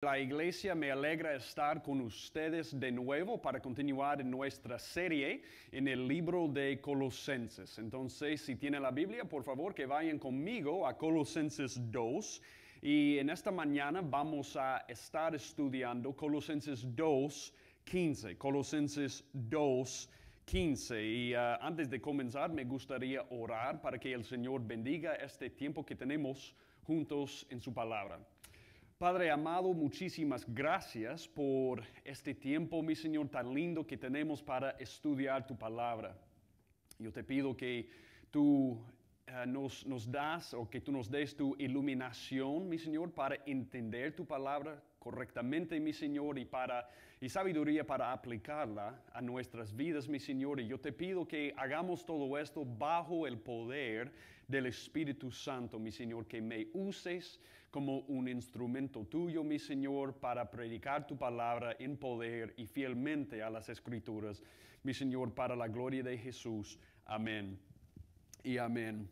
La iglesia, me alegra estar con ustedes de nuevo para continuar en nuestra serie en el libro de Colosenses. Entonces, si tienen la Biblia, por favor que vayan conmigo a Colosenses 2. Y en esta mañana vamos a estar estudiando Colosenses 2:15. Colosenses 2:15. Y antes de comenzar, me gustaría orar para que el Señor bendiga este tiempo que tenemos juntos en su palabra. Padre amado, muchísimas gracias por este tiempo, mi Señor, tan lindo que tenemos para estudiar tu palabra. Yo te pido que tú nos das o que tú nos des tu iluminación, mi Señor, para entender tu palabra correctamente, mi Señor, y sabiduría para aplicarla a nuestras vidas, mi Señor. Y yo te pido que hagamos todo esto bajo el poder del Espíritu Santo, mi Señor, que me uses como un instrumento tuyo, mi Señor, para predicar tu palabra en poder y fielmente a las Escrituras, mi Señor, para la gloria de Jesús. Amén y amén.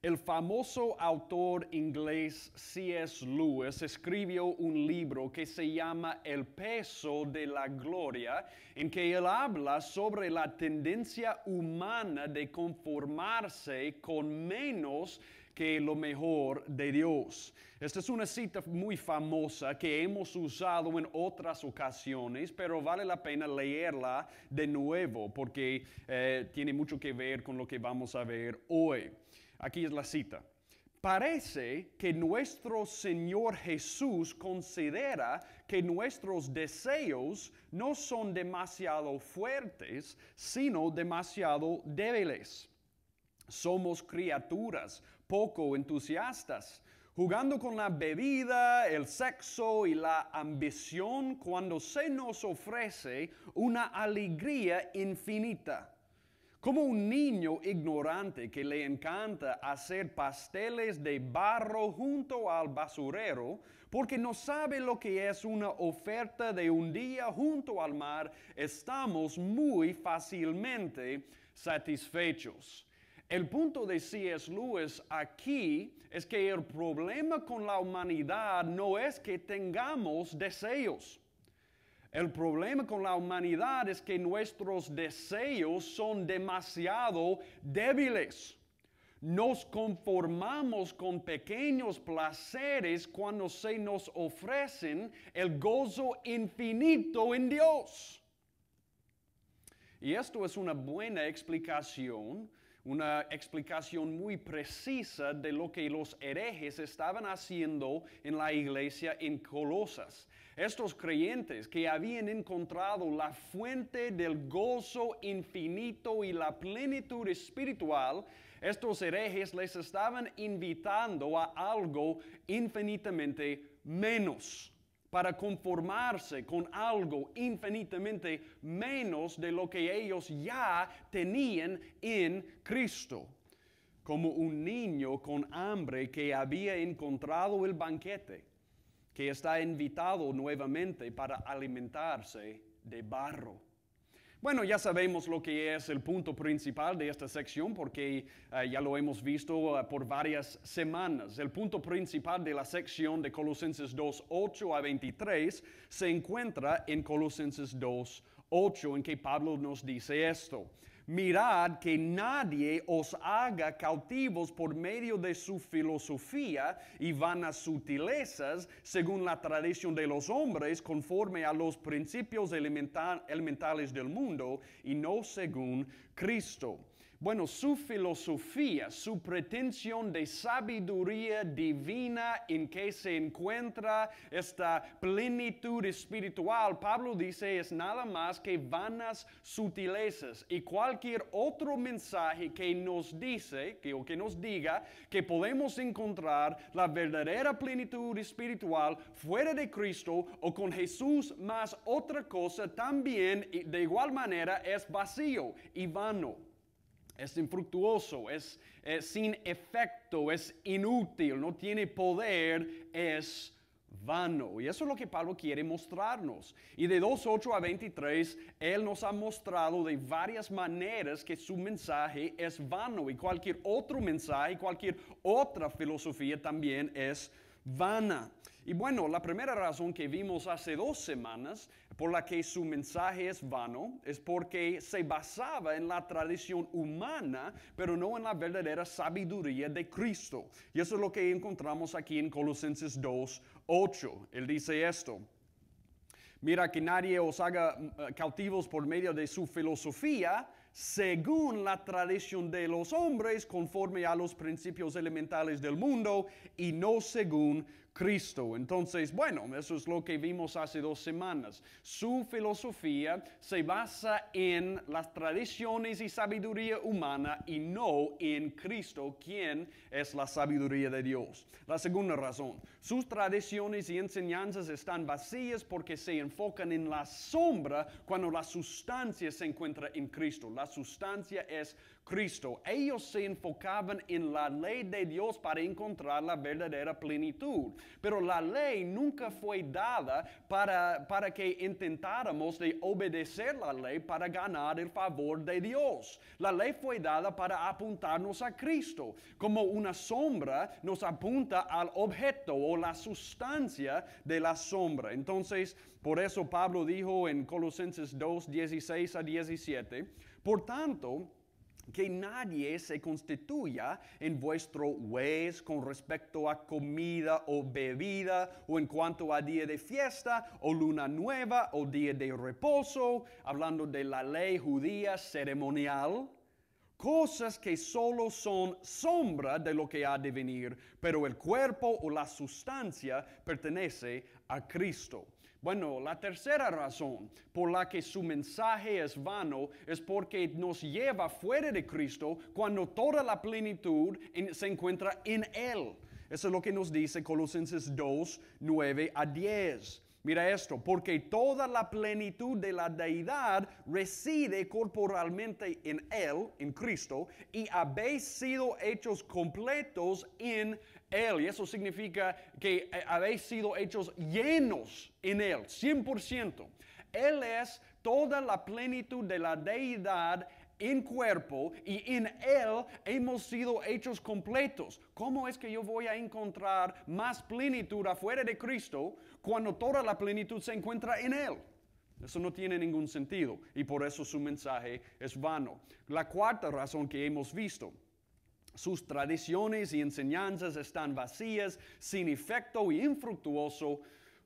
El famoso autor inglés C.S. Lewis escribió un libro que se llama El peso de la gloria, en que él habla sobre la tendencia humana de conformarse con menos que lo mejor de Dios. Esta es una cita muy famosa que hemos usado en otras ocasiones, pero vale la pena leerla de nuevo porque tiene mucho que ver con lo que vamos a ver hoy. Aquí es la cita. Parece que nuestro Señor Jesús considera que nuestros deseos no son demasiado fuertes, sino demasiado débiles. Somos criaturas poco entusiastas, jugando con la bebida, el sexo y la ambición cuando se nos ofrece una alegría infinita. Como un niño ignorante que le encanta hacer pasteles de barro junto al basurero porque no sabe lo que es una oferta de un día junto al mar, estamos muy fácilmente satisfechos. El punto de C.S. Lewis aquí es que el problema con la humanidad no es que tengamos deseos. El problema con la humanidad es que nuestros deseos son demasiado débiles. Nos conformamos con pequeños placeres cuando se nos ofrecen el gozo infinito en Dios. Y esto es una buena explicación muy precisa de lo que los herejes estaban haciendo en la iglesia en Colosas. Estos creyentes que habían encontrado la fuente del gozo infinito y la plenitud espiritual, estos herejes les estaban invitando a algo infinitamente menos, para conformarse con algo infinitamente menos de lo que ellos ya tenían en Cristo. Como un niño con hambre que había encontrado el banquete, que está invitado nuevamente para alimentarse de barro. Bueno, ya sabemos lo que es el punto principal de esta sección porque ya lo hemos visto por varias semanas. El punto principal de la sección de Colosenses 2:8 a 23 se encuentra en Colosenses 2:8, en que Pablo nos dice esto. Mirad que nadie os haga cautivos por medio de su filosofía y vanas sutilezas, según la tradición de los hombres, conforme a los principios elementales del mundo, y no según Cristo. Bueno, su filosofía, su pretensión de sabiduría divina en que se encuentra esta plenitud espiritual, Pablo dice, es nada más que vanas sutilezas. Y cualquier otro mensaje que nos dice, o que nos diga que podemos encontrar la verdadera plenitud espiritual fuera de Cristo o con Jesús más otra cosa, también de igual manera es vacío y vano. Es infructuoso, es sin efecto, es inútil, no tiene poder, es vano. Y eso es lo que Pablo quiere mostrarnos. Y de 2:8 a 23, él nos ha mostrado de varias maneras que su mensaje es vano. Y cualquier otro mensaje, cualquier otra filosofía también es vana. Y bueno, la primera razón que vimos hace 2 semanas por la que su mensaje es vano es porque se basaba en la tradición humana, pero no en la verdadera sabiduría de Cristo. Y eso es lo que encontramos aquí en Colosenses 2:8. Él dice esto: mira que nadie os haga cautivos por medio de su filosofía, según la tradición de los hombres, conforme a los principios elementales del mundo, y no según Cristo. Entonces, bueno, eso es lo que vimos hace 2 semanas. Su filosofía se basa en las tradiciones y sabiduría humana y no en Cristo, quien es la sabiduría de Dios. La segunda razón, sus tradiciones y enseñanzas están vacías porque se enfocan en la sombra cuando la sustancia se encuentra en Cristo. La sustancia es Cristo. Ellos se enfocaban en la ley de Dios para encontrar la verdadera plenitud. Pero la ley nunca fue dada para que intentáramos de obedecer la ley para ganar el favor de Dios. La ley fue dada para apuntarnos a Cristo. Como una sombra nos apunta al objeto o la sustancia de la sombra. Entonces, por eso Pablo dijo en Colosenses 2:16-17, por tanto, que nadie se constituya en vuestro juez con respecto a comida o bebida, o en cuanto a día de fiesta, o luna nueva, o día de reposo, hablando de la ley judía ceremonial, cosas que solo son sombra de lo que ha de venir, pero el cuerpo o la sustancia pertenece a Cristo. Bueno, la tercera razón por la que su mensaje es vano es porque nos lleva fuera de Cristo cuando toda la plenitud se encuentra en Él. Eso es lo que nos dice Colosenses 2:9-10. Mira esto, porque toda la plenitud de la deidad reside corporalmente en Él, en Cristo, y habéis sido hechos completos en Él. Y eso significa que habéis sido hechos llenos en Él, 100%. Él es toda la plenitud de la deidad en cuerpo, y en Él hemos sido hechos completos. ¿Cómo es que yo voy a encontrar más plenitud afuera de Cristo cuando toda la plenitud se encuentra en Él? Eso no tiene ningún sentido, y por eso su mensaje es vano. La cuarta razón que hemos visto: sus tradiciones y enseñanzas están vacías, sin efecto y infructuoso,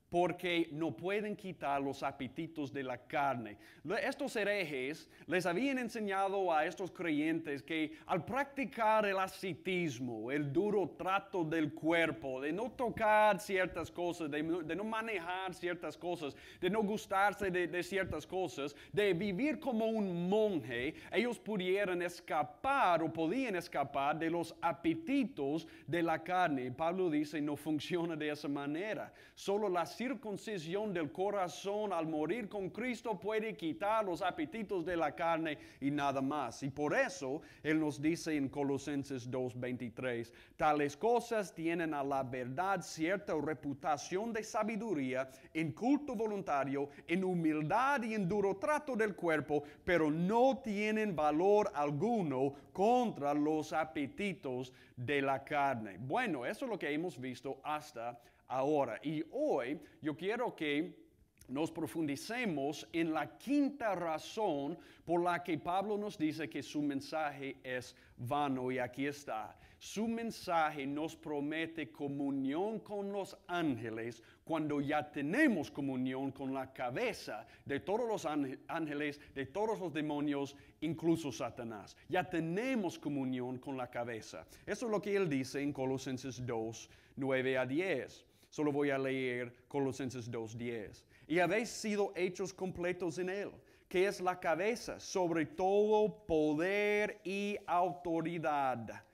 porque no pueden quitar los apetitos de la carne. Estos herejes les habían enseñado a estos creyentes que al practicar el ascetismo, el duro trato del cuerpo, de no tocar ciertas cosas, de no manejar ciertas cosas, de no gustarse de ciertas cosas, de vivir como un monje, ellos pudieran escapar o podían escapar de los apetitos de la carne. Pablo dice, no funciona de esa manera. Solo la circuncisión del corazón al morir con Cristo puede quitar los apetitos de la carne y nada más. Y por eso Él nos dice en Colosenses 2:23, tales cosas tienen a la verdad cierta reputación de sabiduría, en culto voluntario, en humildad y en duro trato del cuerpo, pero no tienen valor alguno contra los apetitos de la carne. Bueno, eso es lo que hemos visto hasta ahora. Y hoy yo quiero que nos profundicemos en la quinta razón por la que Pablo nos dice que su mensaje es vano. Y aquí está. Su mensaje nos promete comunión con los ángeles cuando ya tenemos comunión con la cabeza de todos los ángeles, de todos los demonios, incluso Satanás. Ya tenemos comunión con la cabeza. Eso es lo que él dice en Colosenses 2:9-10. Solo voy a leer Colosenses 2:10. Y habéis sido hechos completos en Él, que es la cabeza sobre todo poder y autoridad.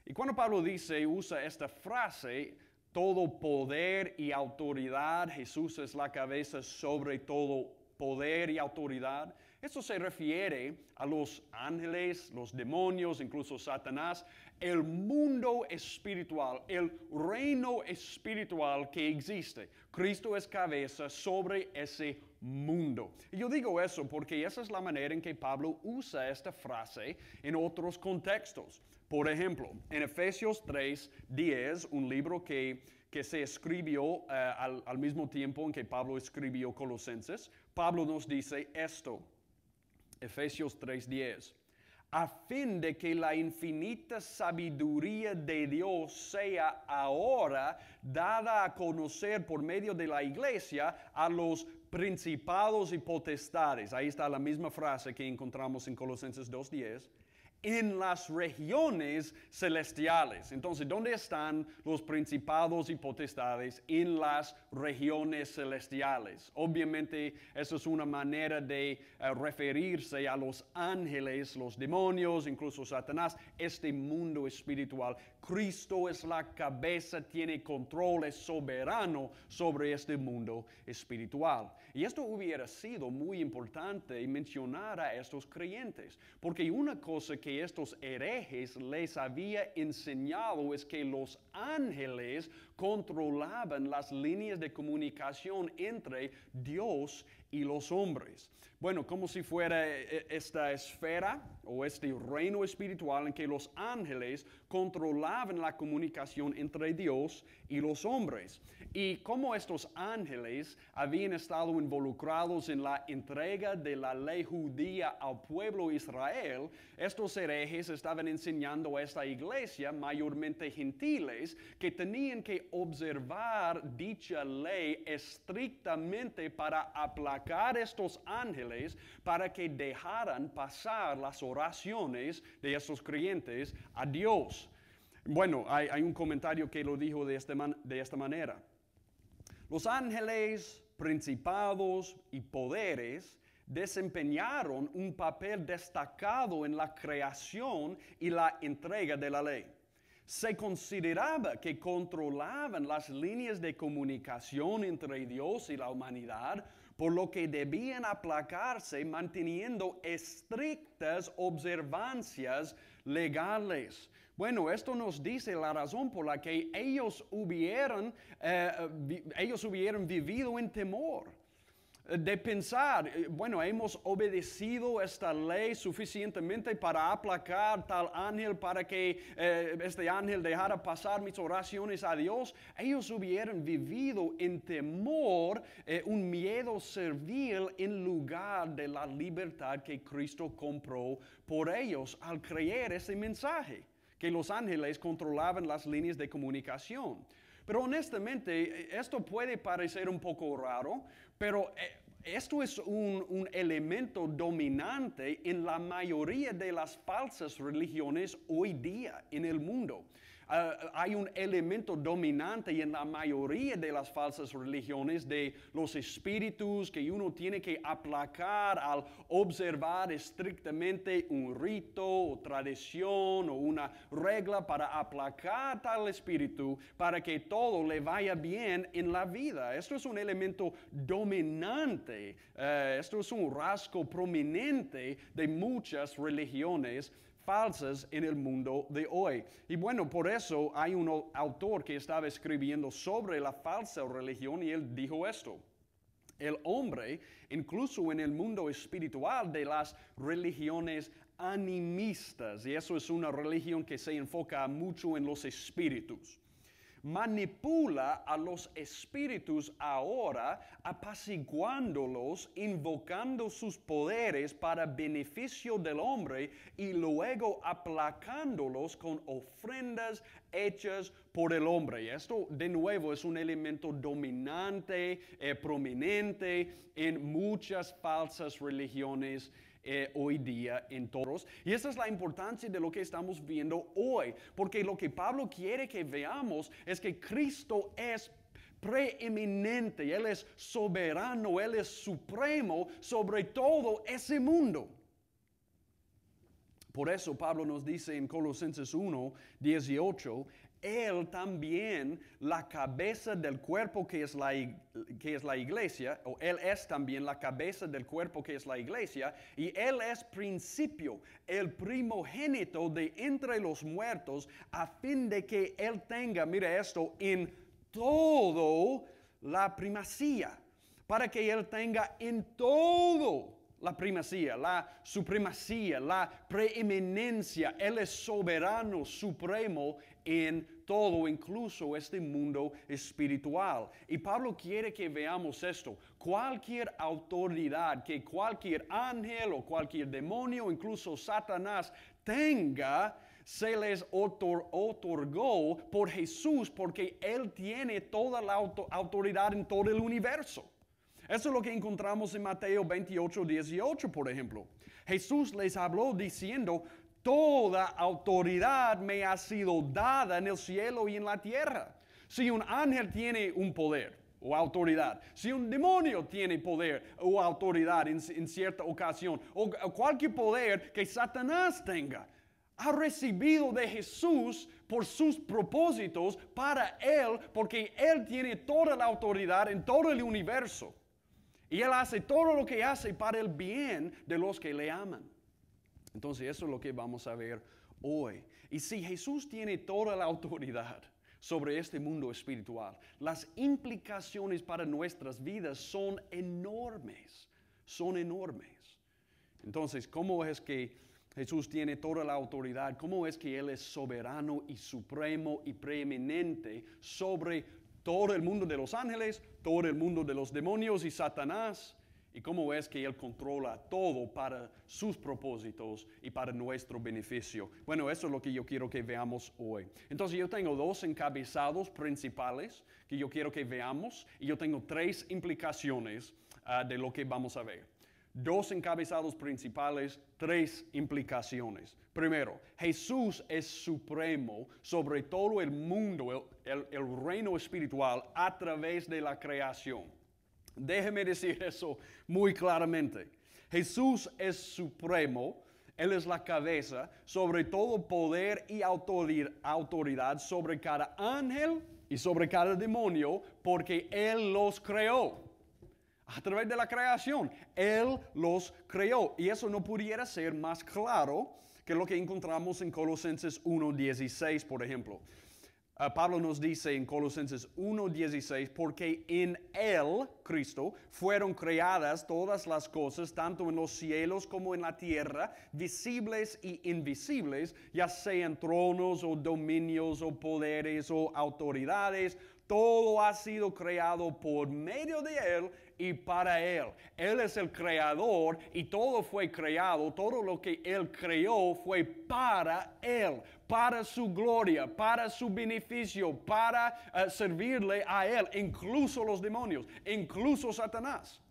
Y cuando Pablo usa esta frase, todo poder y autoridad, Jesús es la cabeza sobre todo poder y autoridad, eso se refiere a los ángeles, los demonios, incluso Satanás, el mundo espiritual, el reino espiritual que existe. Cristo es cabeza sobre ese mundo. Y yo digo eso porque esa es la manera en que Pablo usa esta frase en otros contextos. Por ejemplo, en Efesios 3:10, un libro que que se escribió al mismo tiempo en que Pablo escribió Colosenses, Pablo nos dice esto, Efesios 3:10. A fin de que la infinita sabiduría de Dios sea ahora dada a conocer por medio de la iglesia a los principados y potestades. Ahí está la misma frase que encontramos en Colosenses 2:10. En las regiones celestiales. Entonces, ¿dónde están los principados y potestades? En las regiones celestiales. Obviamente, eso es una manera de referirse a los ángeles, los demonios, incluso Satanás, este mundo espiritual. Cristo es la cabeza, tiene control, es soberano sobre este mundo espiritual. Y esto hubiera sido muy importante mencionar a estos creyentes, porque una cosa que estos herejes les había enseñado es que los ángeles controlaban las líneas de comunicación entre Dios y los hombres. Bueno, como si fuera esta esfera o este reino espiritual en que los ángeles controlaban la comunicación entre Dios y los hombres. Y como estos ángeles habían estado involucrados en la entrega de la ley judía al pueblo de Israel, estos herejes estaban enseñando a esta iglesia, mayormente gentiles, que tenían que observar dicha ley estrictamente para aplacar estos ángeles, para que dejaran pasar las oraciones de estos creyentes a Dios. Bueno, hay un comentario que lo dijo de esta manera. Los ángeles, principados y poderes desempeñaron un papel destacado en la creación y la entrega de la ley. Se consideraba que controlaban las líneas de comunicación entre Dios y la humanidad, por lo que debían aplacarse manteniendo estrictas observancias legales. Bueno, esto nos dice la razón por la que ellos hubieran vivido en temor. De pensar, bueno, hemos obedecido esta ley suficientemente para aplacar tal ángel, para que este ángel dejara pasar mis oraciones a Dios. Ellos hubieran vivido en temor, un miedo servil en lugar de la libertad que Cristo compró por ellos al creer ese mensaje, que los ángeles controlaban las líneas de comunicación. Pero honestamente, esto puede parecer un poco raro, pero esto es un elemento dominante en la mayoría de las falsas religiones hoy día en el mundo. Hay un elemento dominante en la mayoría de las falsas religiones de los espíritus que uno tiene que aplacar al observar estrictamente un rito o tradición o una regla para aplacar tal espíritu para que todo le vaya bien en la vida. Esto es un elemento dominante, esto es un rasgo prominente de muchas religiones falsas en el mundo de hoy. Y bueno, por eso hay un autor que estaba escribiendo sobre la falsa religión y él dijo esto. El hombre, incluso en el mundo espiritual de las religiones animistas, y eso es una religión que se enfoca mucho en los espíritus, manipula a los espíritus ahora, apaciguándolos, invocando sus poderes para beneficio del hombre y luego aplacándolos con ofrendas hechas por el hombre. Y esto de nuevo es un elemento dominante, prominente en muchas falsas religiones hoy día en todos. Y esa es la importancia de lo que estamos viendo hoy, porque lo que Pablo quiere que veamos es que Cristo es preeminente, Él es soberano, Él es supremo sobre todo ese mundo. Por eso Pablo nos dice en Colosenses 1:18, Él también la cabeza del cuerpo que es la iglesia, o Él es también la cabeza del cuerpo que es la iglesia, y Él es principio, el primogénito de entre los muertos, a fin de que Él tenga, mire esto, en todo la primacía, para que Él tenga en todo la primacía, la supremacía, la preeminencia. Él es soberano, supremo en todo, incluso este mundo espiritual. Y Pablo quiere que veamos esto. Cualquier autoridad que cualquier ángel o cualquier demonio, incluso Satanás, tenga, se les otorgó por Jesús, porque Él tiene toda la autoridad en todo el universo. Eso es lo que encontramos en Mateo 28, 18, por ejemplo. Jesús les habló diciendo: toda autoridad me ha sido dada en el cielo y en la tierra. Si un ángel tiene un poder o autoridad, si un demonio tiene poder o autoridad en cierta ocasión, o cualquier poder que Satanás tenga, ha recibido de Jesús por sus propósitos para Él, porque Él tiene toda la autoridad en todo el universo. Y Él hace todo lo que hace para el bien de los que le aman. Entonces eso es lo que vamos a ver hoy. Y si Jesús tiene toda la autoridad sobre este mundo espiritual, las implicaciones para nuestras vidas son enormes. Son enormes. Entonces, ¿cómo es que Jesús tiene toda la autoridad? ¿Cómo es que Él es soberano y supremo y preeminente sobre todo el mundo de los ángeles, todo el mundo de los demonios y Satanás? ¿Y cómo es que Él controla todo para sus propósitos y para nuestro beneficio? Bueno, eso es lo que yo quiero que veamos hoy. Entonces yo tengo dos encabezados principales que yo quiero que veamos, y yo tengo tres implicaciones de lo que vamos a ver. Dos encabezados principales, tres implicaciones. Primero, Jesús es supremo sobre todo el mundo, el reino espiritual a través de la creación. Déjeme decir eso muy claramente. Jesús es supremo, Él es la cabeza sobre todo poder y autoridad sobre cada ángel y sobre cada demonio, porque Él los creó. A través de la creación, Él los creó. Y eso no pudiera ser más claro que lo que encontramos en Colosenses 1:16, por ejemplo. Pablo nos dice en Colosenses 1:16, porque en Él, Cristo, fueron creadas todas las cosas, tanto en los cielos como en la tierra, visibles y invisibles, ya sean tronos o dominios o poderes o autoridades. Todo ha sido creado por medio de Él y para Él. Él es el creador y todo fue creado, todo lo que Él creó fue para Él, para su gloria, para su beneficio, para servirle a Él, incluso los demonios, incluso Satanás.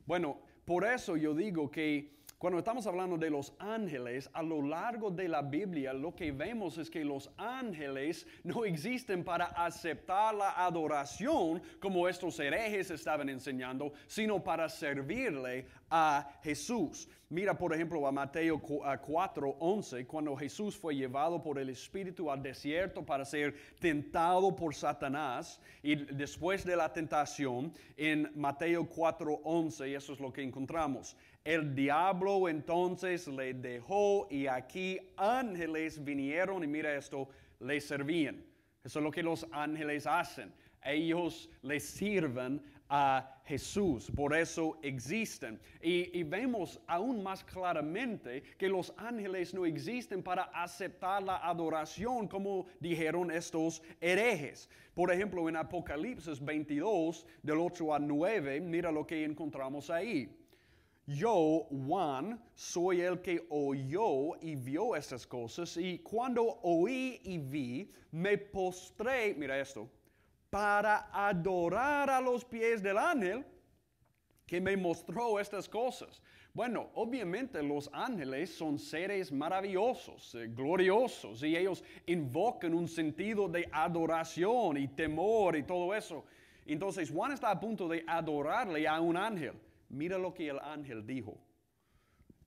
Bueno, por eso yo digo que cuando estamos hablando de los ángeles, a lo largo de la Biblia, lo que vemos es que los ángeles no existen para aceptar la adoración como estos herejes estaban enseñando, sino para servirle a Jesús. Mira, por ejemplo, a Mateo 4:11, cuando Jesús fue llevado por el Espíritu al desierto para ser tentado por Satanás, y después de la tentación, en Mateo 4:11, eso es lo que encontramos. El diablo entonces le dejó y aquí ángeles vinieron y mira esto, le servían. Eso es lo que los ángeles hacen. Ellos le sirven a Jesús, por eso existen. Y vemos aún más claramente que los ángeles no existen para aceptar la adoración como dijeron estos herejes. Por ejemplo, en Apocalipsis 22, del 8 al 9, mira lo que encontramos ahí. Yo, Juan, soy el que oyó y vio estas cosas, y cuando oí y vi, me postré, mira esto, para adorar a los pies del ángel que me mostró estas cosas. Bueno, obviamente los ángeles son seres maravillosos, gloriosos, y ellos invocan un sentido de adoración y temor y todo eso. Entonces Juan está a punto de adorarle a un ángel. Mira lo que el ángel dijo.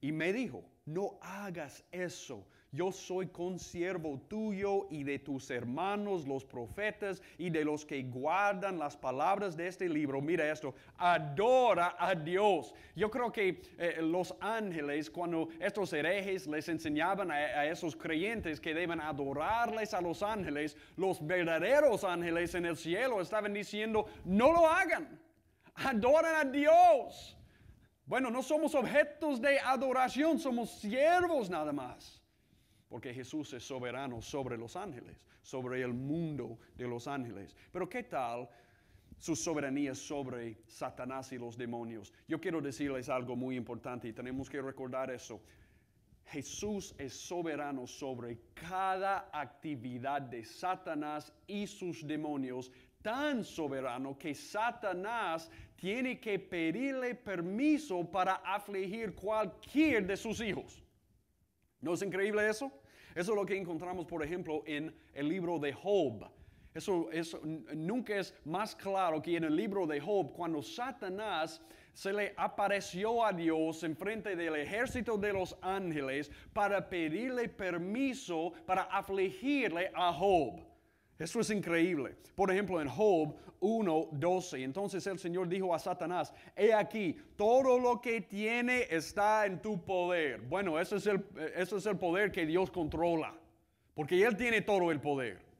Y me dijo, no hagas eso. Yo soy consiervo tuyo y de tus hermanos los profetas y de los que guardan las palabras de este libro. Mira esto, adora a Dios. Yo creo que los ángeles, cuando estos herejes les enseñaban a esos creyentes que deben adorarles a los verdaderos ángeles en el cielo estaban diciendo, no lo hagan. Adoran a Dios. Bueno, no somos objetos de adoración, somos siervos nada más. porque Jesús es soberano sobre los ángeles, sobre el mundo de los ángeles. Pero ¿qué tal su soberanía sobre Satanás y los demonios? Yo quiero decirles algo muy importante y tenemos que recordar eso. Jesús es soberano sobre cada actividad de Satanás y sus demonios, tan soberano que Satanás tiene que pedirle permiso para afligir cualquier de sus hijos. ¿No es increíble eso? Eso es lo que encontramos, por ejemplo, en el libro de Job. Eso nunca es más claro que en el libro de Job, cuando Satanás se le apareció a Dios en frente del ejército de los ángeles para pedirle permiso para afligirle a Job. Eso es increíble. Por ejemplo, en Job 1:12, entonces el Señor dijo a Satanás: he aquí, todo lo que tiene está en tu poder. Bueno, ese es el poder que Dios controla, porque Él tiene todo el poder.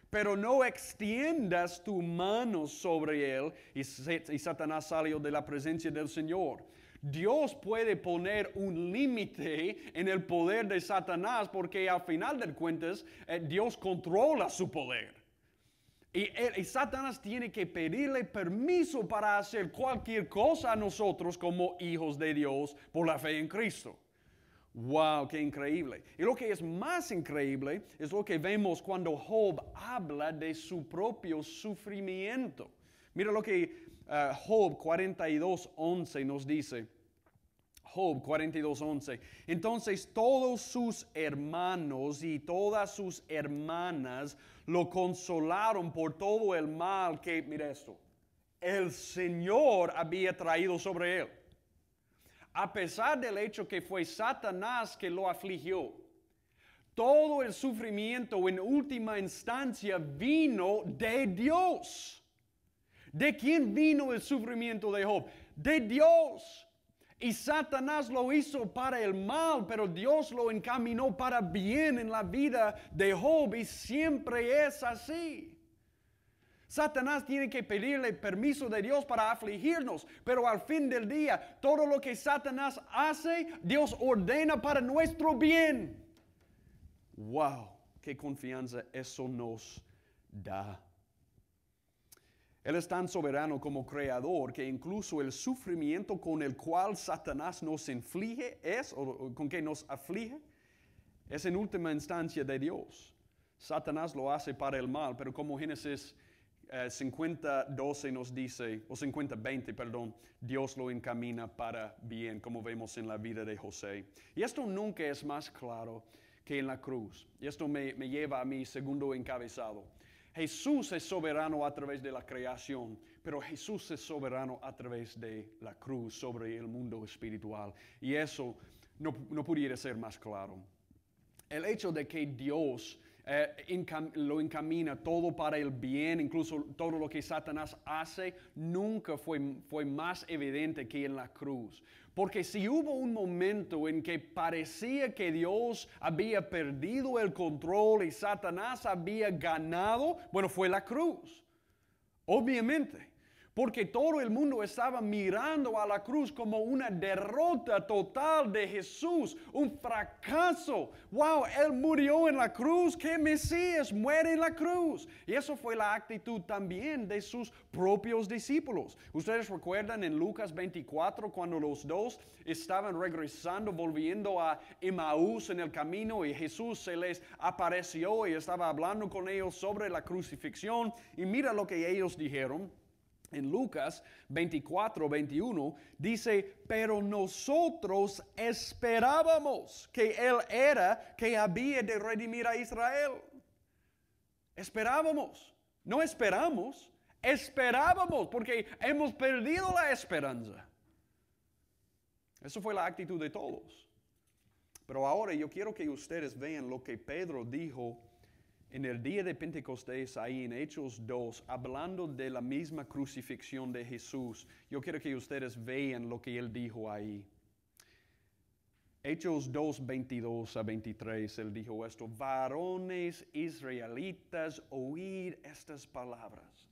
Pero no extiendas tu mano sobre él. Y Satanás salió de la presencia del Señor. Dios puede poner un límite en el poder de Satanás, porque al final de cuentas Dios controla su poder. Y Satanás tiene que pedirle permiso para hacer cualquier cosa a nosotros como hijos de Dios por la fe en Cristo. ¡Wow! ¡Qué increíble! Y lo que es más increíble es lo que vemos cuando Job habla de su propio sufrimiento. Mira lo que Job 42:11 nos dice. Job 42:11. Entonces todos sus hermanos y todas sus hermanas lo consolaron por todo el mal que, mira esto, el Señor había traído sobre él. A pesar del hecho que fue Satanás que lo afligió, todo el sufrimiento en última instancia vino de Dios. ¿De quién vino el sufrimiento de Job? De Dios. Y Satanás lo hizo para el mal, pero Dios lo encaminó para bien en la vida de Job, y siempre es así. Satanás tiene que pedirle permiso de Dios para afligirnos, pero al fin del día, todo lo que Satanás hace, Dios ordena para nuestro bien. ¡Wow! ¡Qué confianza eso nos da! Él es tan soberano como creador que incluso el sufrimiento con el cual Satanás nos inflige o con que nos aflige, es en última instancia de Dios. Satanás lo hace para el mal, pero como Génesis 50:12 nos dice, o 50:20, perdón, Dios lo encamina para bien, como vemos en la vida de José. Y esto nunca es más claro que en la cruz. Y esto me lleva a mi segundo encabezado. Jesús es soberano a través de la creación, pero Jesús es soberano a través de la cruz sobre el mundo espiritual. Y eso no pudiera ser más claro. El hecho de que Dios lo encamina todo para el bien, incluso todo lo que Satanás hace, nunca fue más evidente que en la cruz. Porque si hubo un momento en que parecía que Dios había perdido el control y Satanás había ganado, bueno, fue la cruz. Obviamente. Porque todo el mundo estaba mirando a la cruz como una derrota total de Jesús, un fracaso. ¡Wow! Él murió en la cruz. ¿Qué Mesías muere en la cruz? Y eso fue la actitud también de sus propios discípulos. Ustedes recuerdan en Lucas 24 cuando los dos estaban regresando, volviendo a Emaús en el camino, y Jesús se les apareció y estaba hablando con ellos sobre la crucifixión. Y mira lo que ellos dijeron. En Lucas 24:21 dice: pero nosotros esperábamos que Él era que había de redimir a Israel. Esperábamos, no esperamos, esperábamos, porque hemos perdido la esperanza. Eso fue la actitud de todos. Pero ahora yo quiero que ustedes vean lo que Pedro dijo en el día de Pentecostés, ahí en Hechos 2, hablando de la misma crucifixión de Jesús. Yo quiero que ustedes vean lo que él dijo ahí. Hechos 2, 22 a 23, él dijo esto: varones israelitas, oíd estas palabras.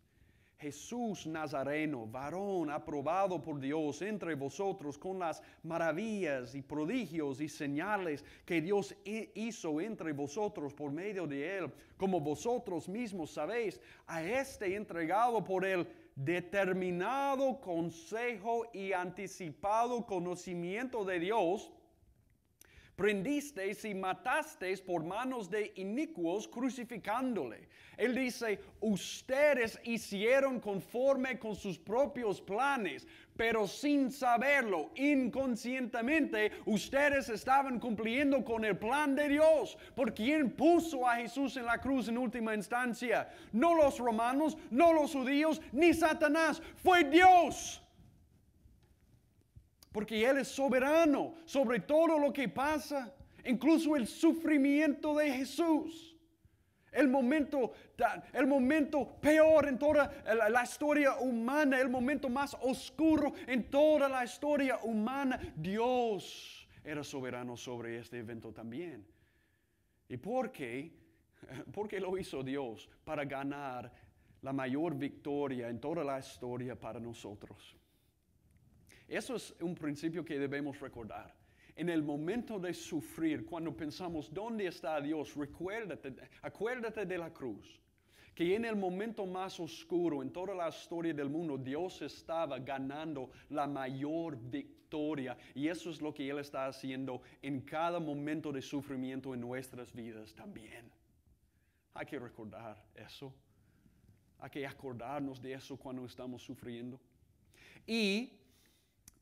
Jesús Nazareno, varón aprobado por Dios entre vosotros con las maravillas y prodigios y señales que Dios hizo entre vosotros por medio de él, como vosotros mismos sabéis, a este entregado por el determinado consejo y anticipado conocimiento de Dios, prendisteis y matasteis por manos de inicuos crucificándole. Él dice, ustedes hicieron conforme con sus propios planes, pero sin saberlo, inconscientemente, ustedes estaban cumpliendo con el plan de Dios. ¿Por quién puso a Jesús en la cruz en última instancia? No los romanos, no los judíos, ni Satanás, fue Dios. Porque Él es soberano sobre todo lo que pasa, incluso el sufrimiento de Jesús. El momento peor en toda la historia humana, el momento más oscuro en toda la historia humana, Dios era soberano sobre este evento también. ¿Y por qué? Porque lo hizo Dios para ganar la mayor victoria en toda la historia para nosotros. Eso es un principio que debemos recordar. En el momento de sufrir, cuando pensamos, ¿dónde está Dios? Acuérdate de la cruz. Que en el momento más oscuro en toda la historia del mundo, Dios estaba ganando la mayor victoria. Y eso es lo que Él está haciendo en cada momento de sufrimiento en nuestras vidas también. Hay que recordar eso. Hay que acordarnos de eso cuando estamos sufriendo. Y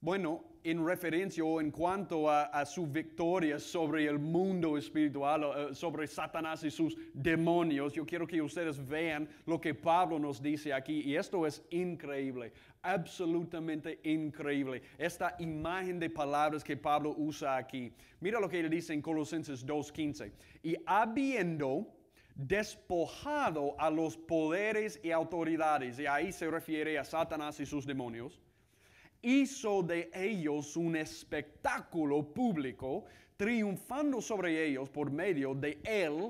bueno, en referencia o en cuanto a su victoria sobre el mundo espiritual, sobre Satanás y sus demonios, yo quiero que ustedes vean lo que Pablo nos dice aquí. Y esto es increíble, absolutamente increíble. Esta imagen de palabras que Pablo usa aquí. Mira lo que él dice en Colosenses 2:15. Y habiendo despojado a los poderes y autoridades, y ahí se refiere a Satanás y sus demonios, hizo de ellos un espectáculo público, triunfando sobre ellos por medio de él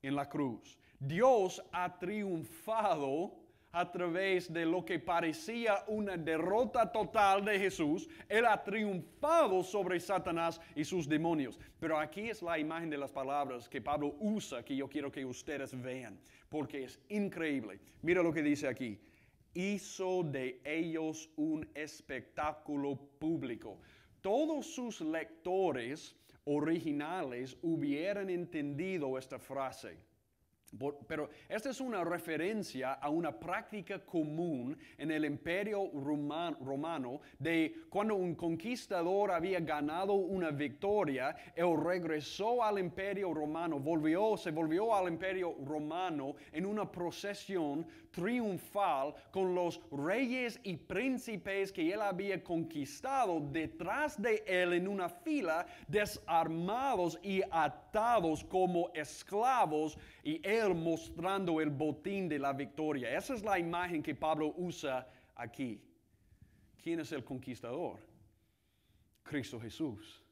en la cruz. Dios ha triunfado a través de lo que parecía una derrota total de Jesús. Él ha triunfado sobre Satanás y sus demonios. Pero aquí es la imagen de las palabras que Pablo usa, que yo quiero que ustedes vean, porque es increíble. Mira lo que dice aquí. Hizo de ellos un espectáculo público. Todos sus lectores originales hubieran entendido esta frase. Pero esta es una referencia a una práctica común en el Imperio Romano de cuando un conquistador había ganado una victoria, él regresó al Imperio Romano, se volvió al Imperio Romano en una procesión triunfal con los reyes y príncipes que él había conquistado detrás de él en una fila, desarmados y atados como esclavos, y él mostrando el botín de la victoria. Esa es la imagen que Pablo usa aquí. ¿Quién es el conquistador? Cristo Jesús.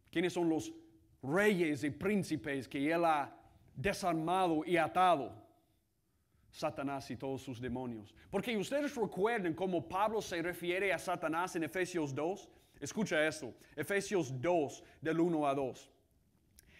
¿Quiénes son los reyes y príncipes que él ha desarmado y atado? Satanás y todos sus demonios. Porque ustedes recuerden cómo Pablo se refiere a Satanás en Efesios 2. Escucha esto, Efesios 2, del 1 a 2.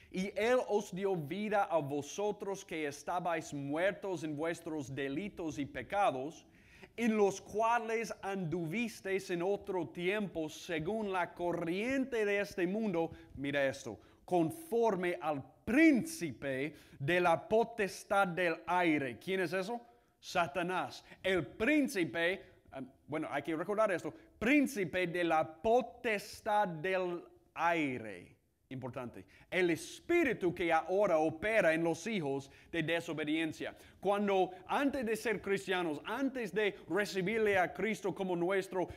Y Él os dio vida a vosotros que estabais muertos en vuestros delitos y pecados, en los cuales anduvisteis en otro tiempo según la corriente de este mundo. Mira esto, conforme al príncipe de la potestad del aire. ¿Quién es eso? Satanás. El príncipe, bueno, hay que recordar esto, príncipe de la potestad del aire. Importante. El espíritu que ahora opera en los hijos de desobediencia. Cuando antes de ser cristianos, antes de recibirle a Cristo como nuestro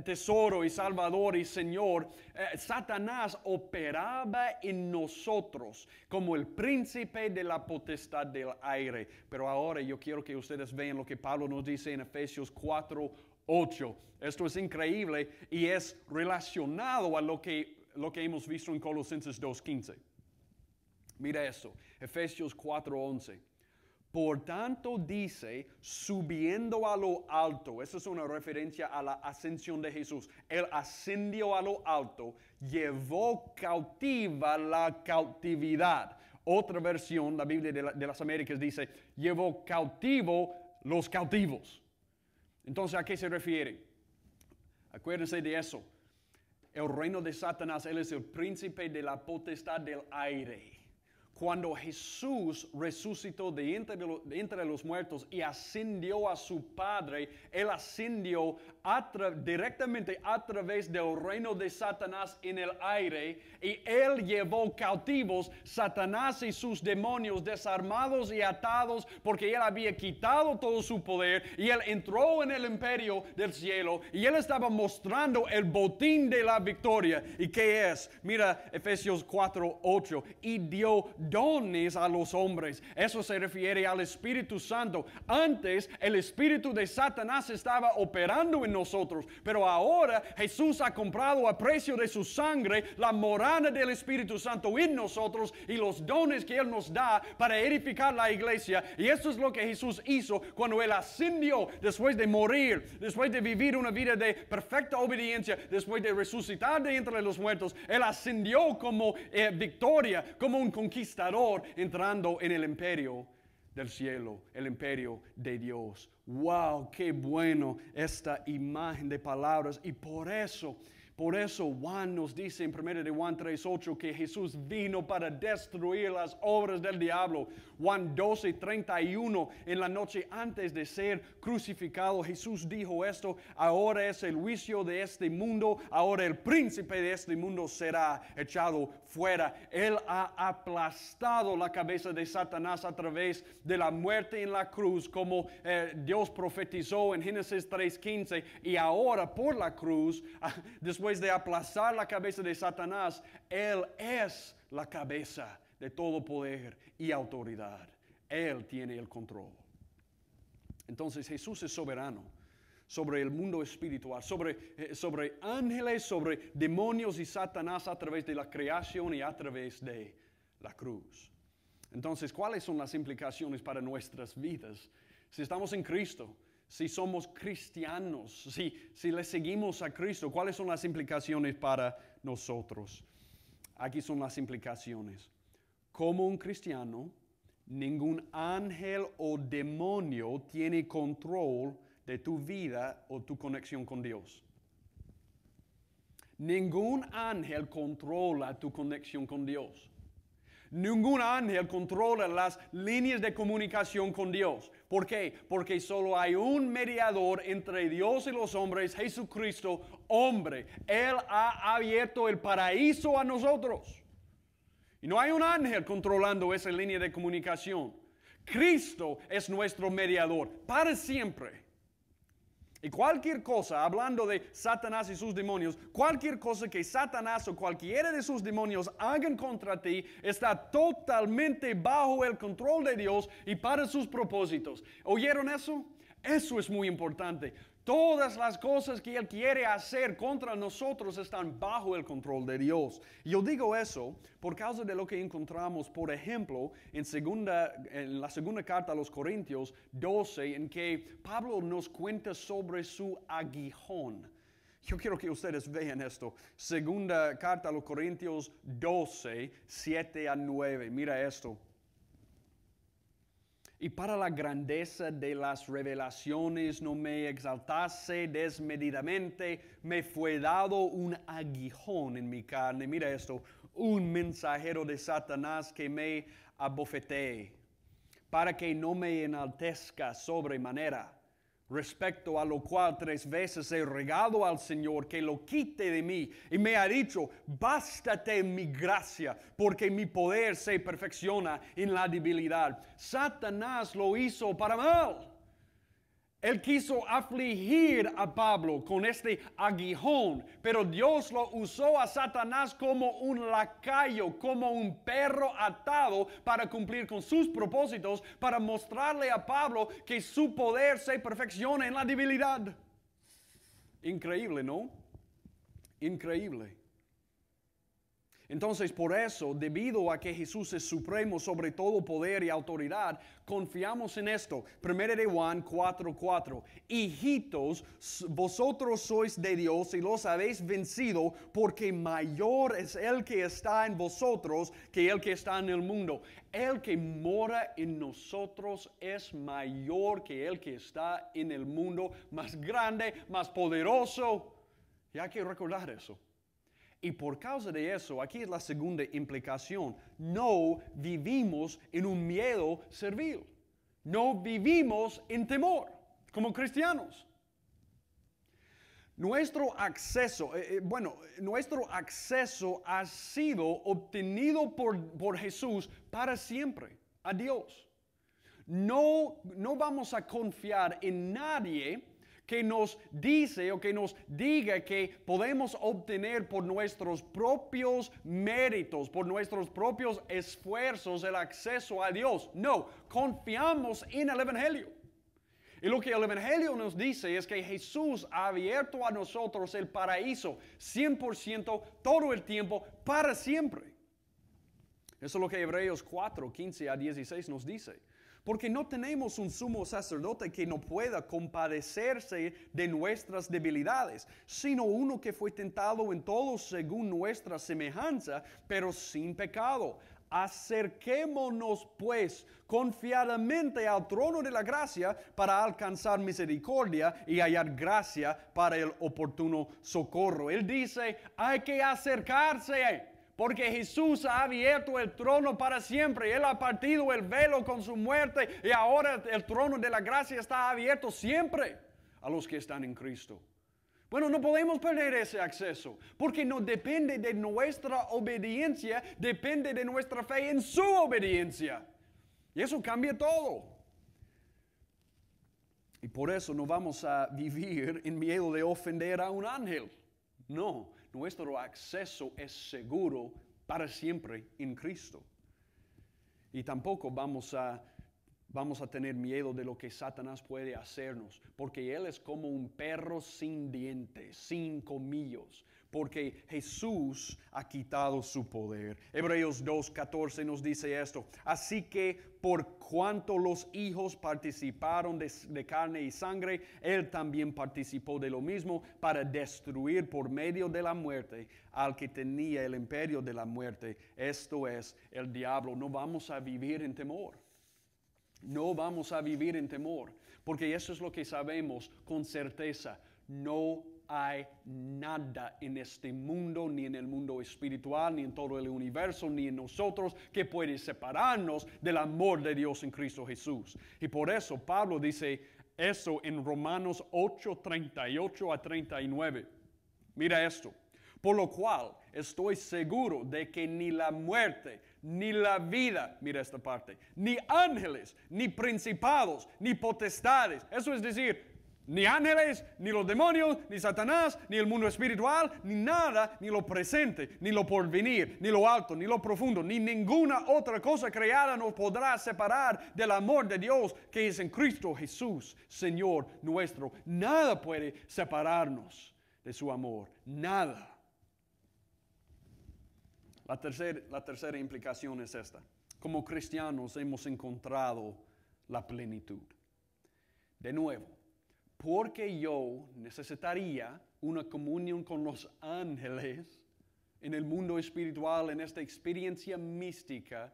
tesoro y Salvador y Señor, Satanás operaba en nosotros como el príncipe de la potestad del aire. Pero ahora yo quiero que ustedes vean lo que Pablo nos dice en Efesios 4:8. Esto es increíble y es relacionado a lo que hemos visto en Colosenses 2:15. Mira esto, Efesios 4:11. Por tanto dice, subiendo a lo alto. Esa es una referencia a la ascensión de Jesús. Él ascendió a lo alto, llevó cautiva la cautividad. Otra versión, la Biblia de las Américas dice, llevó cautivo los cautivos. Entonces, ¿a qué se refiere? Acuérdense de eso. El reino de Satanás, él es el príncipe de la potestad del aire. Cuando Jesús resucitó de entre los muertos y ascendió a su Padre, Él ascendió directamente a través del reino de Satanás en el aire, y Él llevó cautivos Satanás y sus demonios desarmados y atados, porque Él había quitado todo su poder y Él entró en el imperio del cielo y Él estaba mostrando el botín de la victoria. ¿Y qué es? Mira Efesios 4:8, y dio dones a los hombres. Eso se refiere al Espíritu Santo. Antes el espíritu de Satanás estaba operando en nosotros, pero ahora Jesús ha comprado a precio de su sangre la morada del Espíritu Santo en nosotros y los dones que Él nos da para edificar la iglesia. Y eso es lo que Jesús hizo cuando Él ascendió después de morir, después de vivir una vida de perfecta obediencia, después de resucitar de entre los muertos. Él ascendió como victoria, como un conquistador, entrando en el imperio del cielo, el imperio de Dios. ¡Wow! ¡Qué bueno esta imagen de palabras! Y por eso Juan nos dice en 1 de Juan 3:8 que Jesús vino para destruir las obras del diablo. Juan 12:31, en la noche antes de ser crucificado, Jesús dijo esto: ahora es el juicio de este mundo, ahora el príncipe de este mundo será echado fuera. Él ha aplastado la cabeza de Satanás a través de la muerte en la cruz, como Dios profetizó en Génesis 3:15, y ahora por la cruz, después de aplastar la cabeza de Satanás, Él es la cabeza de todo poder y autoridad. Él tiene el control. Entonces Jesús es soberano sobre el mundo espiritual, sobre ángeles, sobre demonios y Satanás a través de la creación y a través de la cruz. Entonces, ¿cuáles son las implicaciones para nuestras vidas si estamos en Cristo? Si somos cristianos, si le seguimos a Cristo, ¿cuáles son las implicaciones para nosotros? Aquí son las implicaciones. Como un cristiano, ningún ángel o demonio tiene control de tu vida o tu conexión con Dios. Ningún ángel controla tu conexión con Dios. Ningún ángel controla las líneas de comunicación con Dios. ¿Por qué? Porque solo hay un mediador entre Dios y los hombres, Jesucristo, hombre. Él ha abierto el paraíso a nosotros. Y no hay un ángel controlando esa línea de comunicación. Cristo es nuestro mediador para siempre. Y cualquier cosa, hablando de Satanás y sus demonios, cualquier cosa que Satanás o cualquiera de sus demonios hagan contra ti, está totalmente bajo el control de Dios y para sus propósitos. ¿Oyeron eso? Eso es muy importante. Todas las cosas que Él quiere hacer contra nosotros están bajo el control de Dios. Yo digo eso por causa de lo que encontramos, por ejemplo, en la segunda carta a los Corintios 12, en que Pablo nos cuenta sobre su aguijón. Yo quiero que ustedes vean esto. Segunda carta a los Corintios 12, 7-9. Mira esto. Y para la grandeza de las revelaciones no me exaltase desmedidamente, me fue dado un aguijón en mi carne. Mira esto, un mensajero de Satanás que me abofetee, para que no me enaltezca sobremanera. Respecto a lo cual 3 veces he rogado al Señor que lo quite de mí, y me ha dicho: bástate mi gracia, porque mi poder se perfecciona en la debilidad. Satanás lo hizo para mal. Él quiso afligir a Pablo con este aguijón, pero Dios lo usó a Satanás como un lacayo, como un perro atado para cumplir con sus propósitos, para mostrarle a Pablo que su poder se perfecciona en la debilidad. Increíble, ¿no? Increíble. Entonces, por eso, debido a que Jesús es supremo sobre todo poder y autoridad, confiamos en esto. 1 de Juan 4:4. Hijitos, vosotros sois de Dios y los habéis vencido, porque mayor es el que está en vosotros que el que está en el mundo. El que mora en nosotros es mayor que el que está en el mundo, más grande, más poderoso. Y hay que recordar eso. Y por causa de eso, aquí es la segunda implicación. No vivimos en un miedo servil. No vivimos en temor como cristianos. Nuestro acceso ha sido obtenido por Jesús para siempre a Dios. No vamos a confiar en nadie que nos dice o que nos diga que podemos obtener por nuestros propios méritos, por nuestros propios esfuerzos el acceso a Dios. No, confiamos en el Evangelio. Y lo que el Evangelio nos dice es que Jesús ha abierto a nosotros el paraíso 100% todo el tiempo, para siempre. Eso es lo que Hebreos 4:15-16 nos dice. Porque no tenemos un sumo sacerdote que no pueda compadecerse de nuestras debilidades, sino uno que fue tentado en todo según nuestra semejanza, pero sin pecado. Acerquémonos pues confiadamente al trono de la gracia para alcanzar misericordia y hallar gracia para el oportuno socorro. Él dice, hay que acercarse. Porque Jesús ha abierto el trono para siempre. Él ha partido el velo con su muerte. Y ahora el trono de la gracia está abierto siempre a los que están en Cristo. Bueno, no podemos perder ese acceso. Porque no depende de nuestra obediencia. Depende de nuestra fe en su obediencia. Y eso cambia todo. Y por eso no vamos a vivir en miedo de ofender a un ángel. No, nuestro acceso es seguro para siempre en Cristo. Y tampoco vamos a tener miedo de lo que Satanás puede hacernos, porque Él es como un perro sin dientes, sin colmillos, porque Jesús ha quitado su poder. Hebreos 2:14 nos dice esto. Así que por cuanto los hijos participaron de carne y sangre, Él también participó de lo mismo para destruir por medio de la muerte al que tenía el imperio de la muerte, esto es, el diablo. No vamos a vivir en temor. No vamos a vivir en temor, porque eso es lo que sabemos con certeza. No hay nada en este mundo, ni en el mundo espiritual, ni en todo el universo, ni en nosotros, que puede separarnos del amor de Dios en Cristo Jesús. Y por eso Pablo dice eso en Romanos 8:38-39. Mira esto. Por lo cual estoy seguro de que ni la muerte, ni la vida, mira esta parte, ni ángeles, ni principados, ni potestades, eso es decir, ni ángeles, ni los demonios, ni Satanás, ni el mundo espiritual, ni nada, ni lo presente, ni lo porvenir, ni lo alto, ni lo profundo, ni ninguna otra cosa creada nos podrá separar del amor de Dios que es en Cristo Jesús, Señor nuestro. Nada puede separarnos de su amor, nada. La tercera implicación es esta. Como cristianos hemos encontrado la plenitud. De nuevo, porque yo necesitaría una comunión con los ángeles en el mundo espiritual, en esta experiencia mística,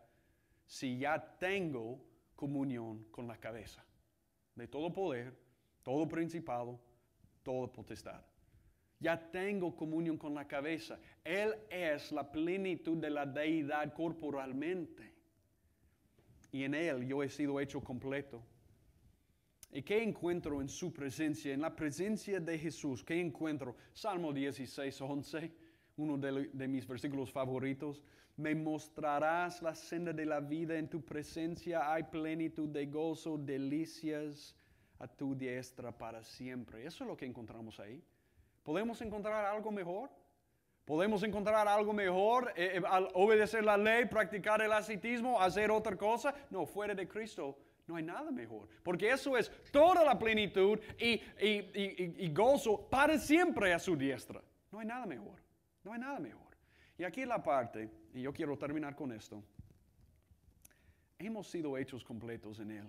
si ya tengo comunión con la cabeza de todo poder, todo principado, toda potestad. Ya tengo comunión con la cabeza. Él es la plenitud de la deidad corporalmente. Y en Él yo he sido hecho completo. ¿Y qué encuentro en su presencia? En la presencia de Jesús, ¿qué encuentro? Salmo 16:11, uno de mis versículos favoritos. Me mostrarás la senda de la vida, en tu presencia hay plenitud de gozo, delicias a tu diestra para siempre. Eso es lo que encontramos ahí. ¿Podemos encontrar algo mejor? ¿Podemos encontrar algo mejor al obedecer la ley, practicar el ascetismo, hacer otra cosa? No, fuera de Cristo no hay nada mejor. Porque eso es toda la plenitud y gozo para siempre a su diestra. No hay nada mejor. No hay nada mejor. Y aquí la parte, y yo quiero terminar con esto, hemos sido hechos completos en Él.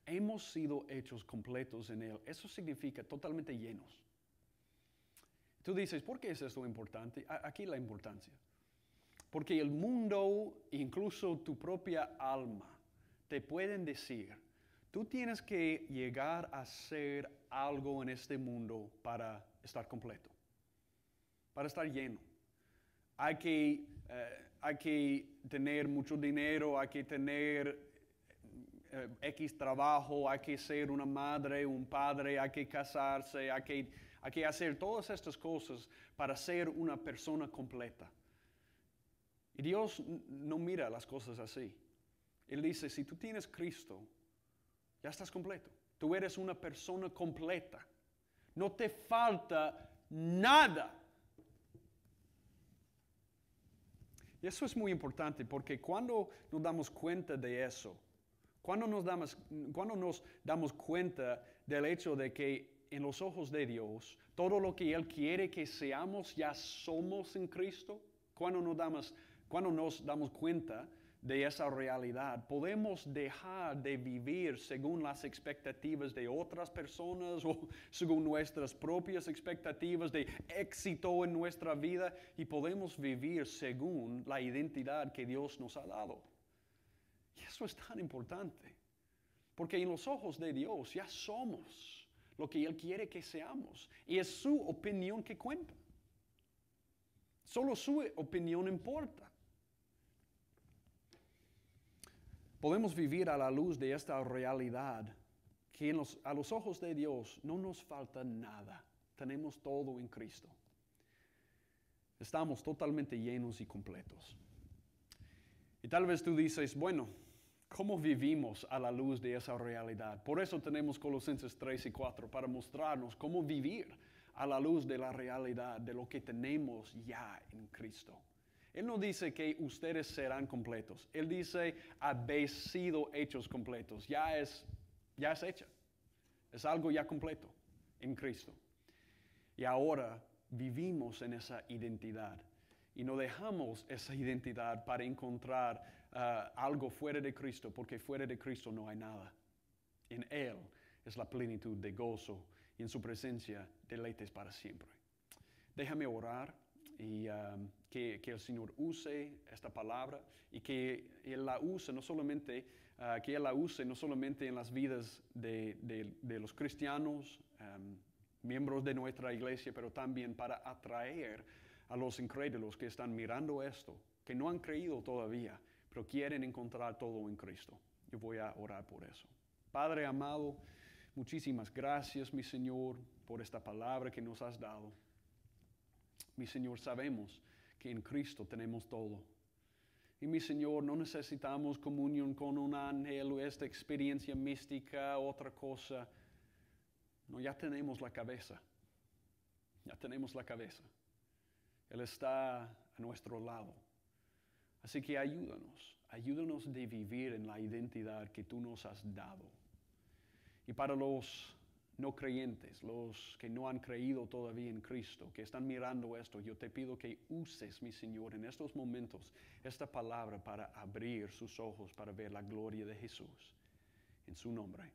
Hemos sido hechos completos en Él. Eso significa totalmente llenos. Tú dices, ¿por qué es esto importante? Aquí la importancia. Porque el mundo, incluso tu propia alma, te pueden decir, tú tienes que llegar a ser algo en este mundo para estar completo, para estar lleno. Hay que tener mucho dinero, hay que tener X trabajo, hay que ser una madre, un padre, hay que casarse, hay que hacer todas estas cosas para ser una persona completa. Y Dios no mira las cosas así. Él dice, si tú tienes Cristo, ya estás completo. Tú eres una persona completa. No te falta nada. Y eso es muy importante porque cuando nos damos cuenta de eso, cuando nos damos cuenta del hecho de que en los ojos de Dios, todo lo que Él quiere que seamos, ya somos en Cristo, cuando nos damos cuenta de esa realidad, podemos dejar de vivir según las expectativas de otras personas o según nuestras propias expectativas de éxito en nuestra vida y podemos vivir según la identidad que Dios nos ha dado. Y eso es tan importante, porque en los ojos de Dios ya somos lo que Él quiere que seamos y es su opinión que cuenta. Solo su opinión importa. Podemos vivir a la luz de esta realidad que a los ojos de Dios no nos falta nada. Tenemos todo en Cristo. Estamos totalmente llenos y completos. Y tal vez tú dices, bueno, ¿cómo vivimos a la luz de esa realidad? Por eso tenemos Colosenses 3 y 4 para mostrarnos cómo vivir a la luz de la realidad de lo que tenemos ya en Cristo. Él no dice que ustedes serán completos. Él dice, habéis sido hechos completos. Ya es hecha. Es algo ya completo en Cristo. Y ahora vivimos en esa identidad. Y no dejamos esa identidad para encontrar algo fuera de Cristo, porque fuera de Cristo no hay nada. En Él es la plenitud de gozo y en su presencia deleites para siempre. Déjame orar. Y que el Señor use esta palabra y que Él la use no solamente, en las vidas de los cristianos, miembros de nuestra iglesia, pero también para atraer a los incrédulos que están mirando esto, que no han creído todavía, pero quieren encontrar todo en Cristo. Yo voy a orar por eso. Padre amado, muchísimas gracias, mi Señor, por esta palabra que nos has dado. Mi Señor, sabemos que en Cristo tenemos todo. Y mi Señor, no necesitamos comunión con un ángel o esta experiencia mística, otra cosa. No, ya tenemos la cabeza. Ya tenemos la cabeza. Él está a nuestro lado. Así que ayúdanos de vivir en la identidad que tú nos has dado. Y para los no creyentes, los que no han creído todavía en Cristo, que están mirando esto, yo te pido que uses, mi Señor, en estos momentos, esta palabra para abrir sus ojos, para ver la gloria de Jesús. En su nombre.